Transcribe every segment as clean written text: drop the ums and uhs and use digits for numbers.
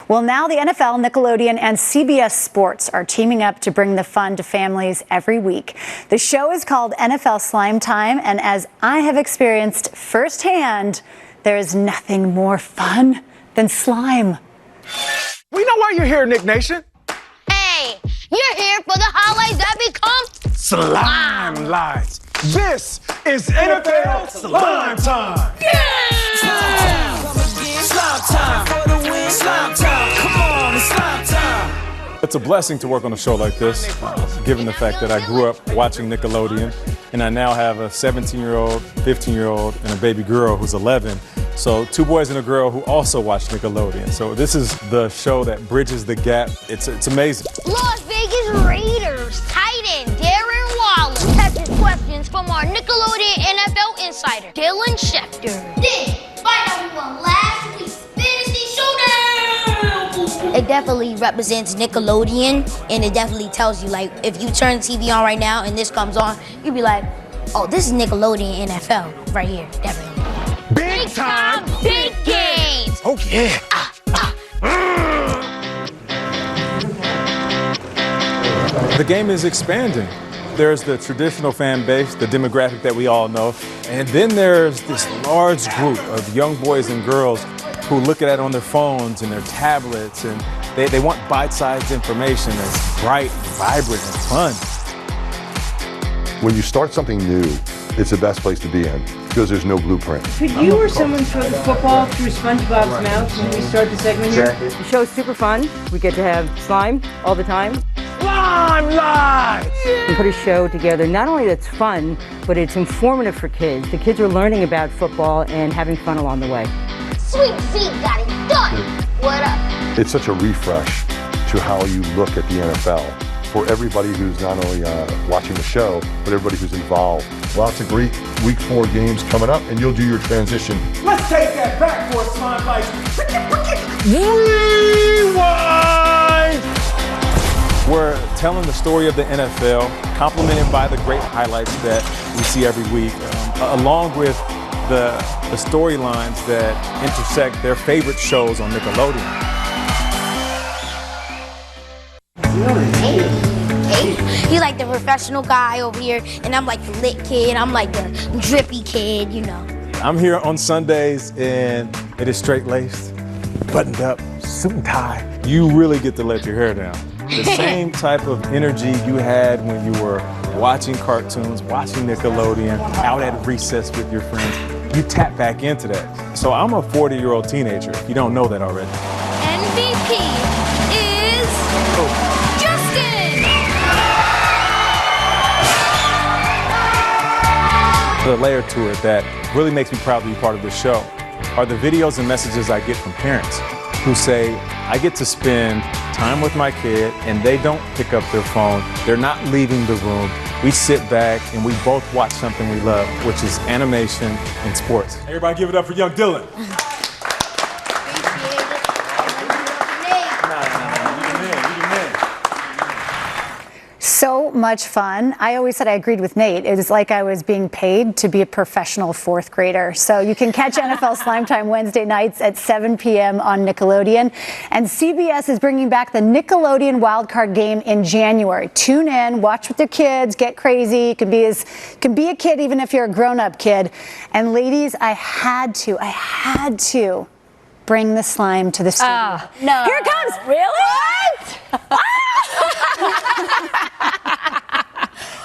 Well, now the NFL, Nickelodeon, and CBS Sports are teaming up to bring the fun to families every week. The show is called NFL Slimetime, and as I have experienced firsthand, there is nothing more fun than slime. We know why you're here, Nick Nation. Hey, you're here for the highlights that become Slime lights. This is NFL Slimetime. Yeah! Slime time for the win. Slime time. Come on, it's slime time. It's a blessing to work on a show like this, given the fact that I grew up watching Nickelodeon, and I now have a 17-year-old, 15-year-old, and a baby girl who's 11. So 2 boys and a girl who also watch Nickelodeon. So this is the show that bridges the gap. It's amazing. Las Vegas Raiders tight end Darren Wallace tested questions from our Nickelodeon NFL insider, Dylan Schefter. Then, find out who won last week's Fantasy Showdown! It definitely represents Nickelodeon, and it definitely tells you, like, if you turn the TV on right now and this comes on, you'd be like, oh, this is Nickelodeon NFL right here, definitely. Big time, big games! Oh, yeah. The game is expanding. There's the traditional fan base, the demographic that we all know, and then there's this large group of young boys and girls who look at it on their phones and their tablets, and they want bite-sized information that's bright, vibrant, and fun. When you start something new, it's the best place to be in because there's no blueprint. Could you or someone throw the football through SpongeBob's mouth when we start the segment here? The show's super fun. We get to have slime all the time. Slime lights! We put a show together, not only that's fun, but it's informative for kids. The kids are learning about football and having fun along the way. Sweet Feet got it done! What up? It's such a refresh to how you look at the NFL for everybody who's not only watching the show, but everybody who's involved. Lots of great Week 4 games coming up, and you'll do your transition. Let's take that back for Slime Lights. Rewind! We're telling the story of the NFL, complemented by the great highlights that we see every week, along with the storylines that intersect their favorite shows on Nickelodeon. He's like the professional guy over here, and I'm like the lit kid. I'm like the drippy kid, you know. I'm here on Sundays, and it is straight-laced, buttoned up, suit and tie. You really get to let your hair down. The same type of energy you had when you were watching cartoons, watching Nickelodeon, out at recess with your friends, you tap back into that. So I'm a 40-year-old teenager, if you don't know that already. MVP is Justin! The layer to it that really makes me proud to be part of this show are the videos and messages I get from parents who say, I get to spend time with my kid and they don't pick up their phone, they're not leaving the room. We sit back and we both watch something we love, which is animation and sports. Everybody give it up for young Dylan. So much fun. I always said I agreed with Nate. It was like I was being paid to be a professional 4th grader. So you can catch NFL Slimetime Wednesday nights at 7 p.m. on Nickelodeon. And CBS is bringing back the Nickelodeon wildcard game in January. Tune in, watch with your kids, get crazy. You can be a kid even if you're a grown-up kid. And ladies, I had to bring the slime to the studio. No. Here it comes. Really? What?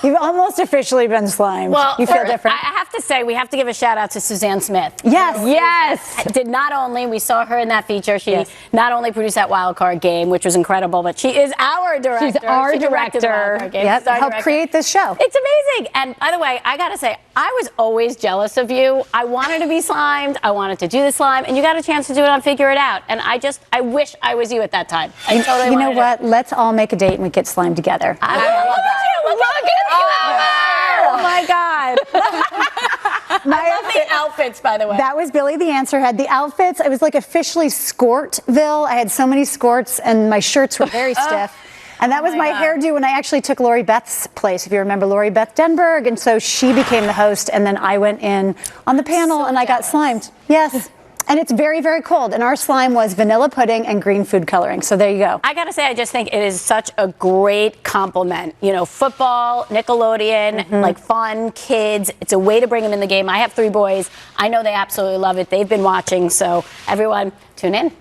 You've almost officially been slimed. Well, you feel different. I have to say, we have to give a shout out to Suzanne Smith. Yes. Yes. Did not only, we saw her in that feature, she not only produced that wild card game, which was incredible, but she is our director. She's our director. Yep, helped create this show. It's amazing. And by the way, I got to say, I was always jealous of you. I wanted to be slimed. I wanted to do the slime. And you got a chance to do it on Figure It Out. And I wish I was you at that time. I totally you know what? Let's all make a date and we get slimed together. I love you. Look at you. Oh my God. I love the outfits, by the way. That was Billy the Answer Head. The outfits, I was like officially Scortville. I had so many skorts and my shirts were very stiff. And that was my hairdo when I actually took Lori Beth's place, if you remember Lori Beth Denberg. And so she became the host, and then I went in on the panel and I got slimed. Yes. And it's very, very cold. And our slime was vanilla pudding and green food coloring. So there you go. I gotta say, I just think it is such a great compliment. You know, football, Nickelodeon, like fun, kids. It's a way to bring them in the game. I have 3 boys. I know they absolutely love it. They've been watching. So everyone, tune in.